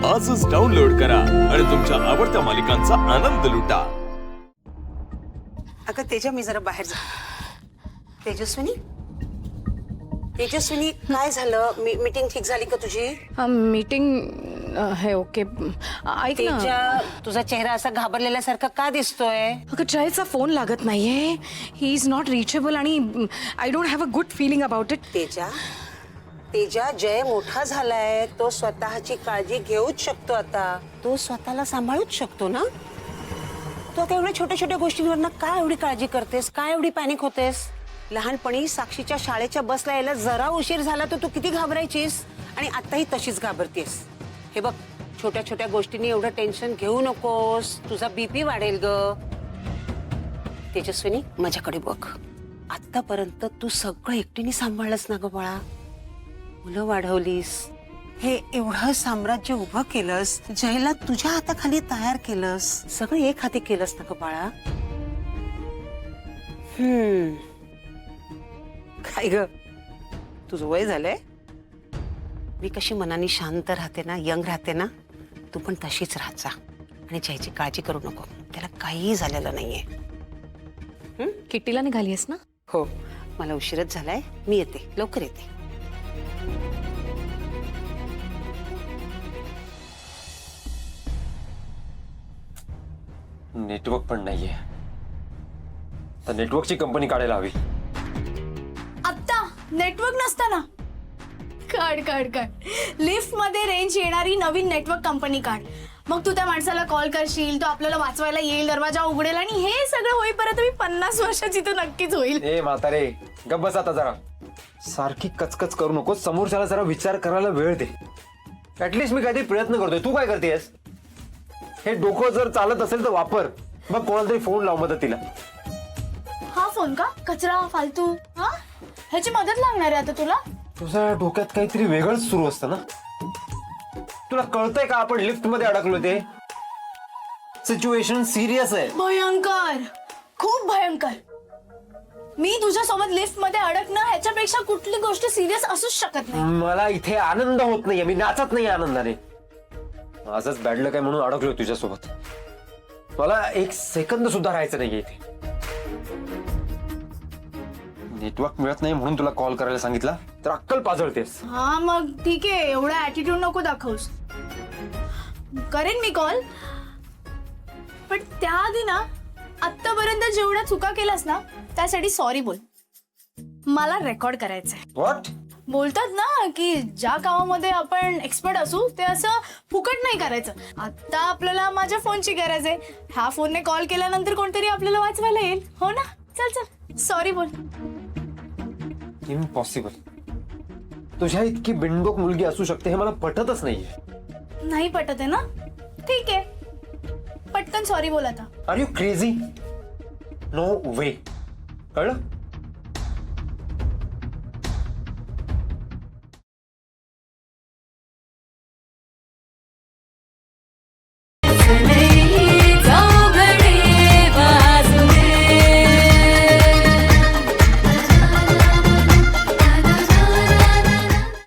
आजच डाउनलोड करा आणि तुमच्या आवडत्या मालिकांचा आनंद लुटा। अगं तेजा, मी जरा बाहेर जा। तेजस्विनी, तेजस्विनी, काय झालं? मीटिंग ठीक झाली का तुझी? मीटिंग है ओके। ऐक ना, तेजा, तुझा चेहरा असा घाबरलेल्यासारखा का दिसतोय? अगं जयचा फोन लागत नाहीये। ही इज नॉट रिचेबल आणि I don't have a good feeling about it. Teja, Teja, Jay मोठा झालाय, तो स्वतःची काळजी घेऊच शकतो आता। तो स्वतःला सांभाळूच शकतो ना? तू आता एवढ्या छोट्या छोट्या गोष्टींवरनं काय एवढी काळजी करतेस? काय एवढी पॅनिक होतेस? लहानपणी साक्षीच्या शाळेच्या बसला यायला जरा उशीर झाला तर तू किती घाबरायचीस आणि आताही तशीच घाबरतेस। हे बघ, छोट्या छोट्या गोष्टींनी एवढं टेन्शन घेऊ नकोस, तुझा बीपी वाढेल ग। तेजस्विनी, माझ्याकडे बघ, आतापर्यंत तू सगळं एकटीने सांभाळलंस ना ग बाळा। मुलं वाढवलीस, हे एवढं साम्राज्य उभं केलंस, जयला तुझ्या हाताखाली तयार केलंस, सगळं एक हाती केलंस ना ग बाळा। काय ग, तुझं वय झालंय? मी कशी मनाने शांत राहते ना, यंग राहते ना, तू पण तशीच राहायचा आणि जयची काळजी करू नको, त्याला काहीही झालेलं नाहीये। किट्टीला निघालीस ना? हो, मला उशीरच झालाय, मी येते, लवकर येते। नेटवर्क पण नाहीये, तर नेटवर्कची कंपनी काढायला हवी। आता नेटवर्क नसताना काढ काढ काढ, लिफ्ट मध्ये रेंज येणारी नवीन नेटवर्क कंपनी काढ। मग तू त्या माणसाला कॉल करशील, तो आपल्याला वाचवायला येईल, दरवाजा उघडेल आणि हे सगळं होईपर्यंत मी 50 वर्षाची तर नक्कीच होईल। ए म्हातारे, गप्प बस आता जरा, सारखी कचकच करू नको, समोरच्याला जरा विचार करायला वेळ दे। ऍटलीस्ट मी काहीतरी प्रयत्न करतोय, तू काय करतेस? हे डोकं जर चालत असेल तर वापर, मग कोणाला तरी फोन लाव मदतीला। हा फोन का कचरा फालतू? हा, ह्याची मदत लागणार आहे आता तुला? तुझ्या डोक्यात काहीतरी वेगळंच सुरू असतं ना। तुला कळतंय का आपण लिफ्ट मध्ये अडकलो ते? सिच्युएशन सिरियस आहे, भयंकर, खूप भयंकर। मी तुझ्या सोबत लिफ्ट मध्ये अडकणं ह्याच्यापेक्षा कुठली गोष्ट सिरियस असूच शकत नाही। मला इथे आनंद होत नाहीये, मी नाचत नाही आनंदाने। माझंच बॅडलं काय म्हणून अडकलोय तुझ्यासोबत, मला एक सेकंद सुद्धा राहायचं नाहीये इथे। नेटवर्क मिळत नाही म्हणून तुला कॉल करायला सांगितला तर अक्कल पाजळतेस। हा मग ठीक आहे, एवढा ऍटिट्यूड नको दाखवूस। करेन मी कॉल, पण त्याआधी ना, आतापर्यंत जेवढ्या चुका केलास ना त्यासाठी सॉरी बोल। मला रेकॉर्ड करायचंय। व्हॉट? बोलतात ना की ज्या कामामध्ये आपण एक्सपर्ट असू ते असं फुकट नाही करायचं। आता आपल्याला माझ्या फोनची गरज आहे, ह्या फोनने कॉल केल्यानंतर कोणतरी आपल्याला वाचवायला येईल, हो ना? चल चल, सॉरी बोल। इम्पॉसिबल, तुझ्या इतकी बिनडोक मुलगी असू शकते हे मला पटतच नाहीये। नाही पटत आहे ना? ठीक आहे, पटकन सॉरी बोल आता। Are you crazy? No way, कळलं?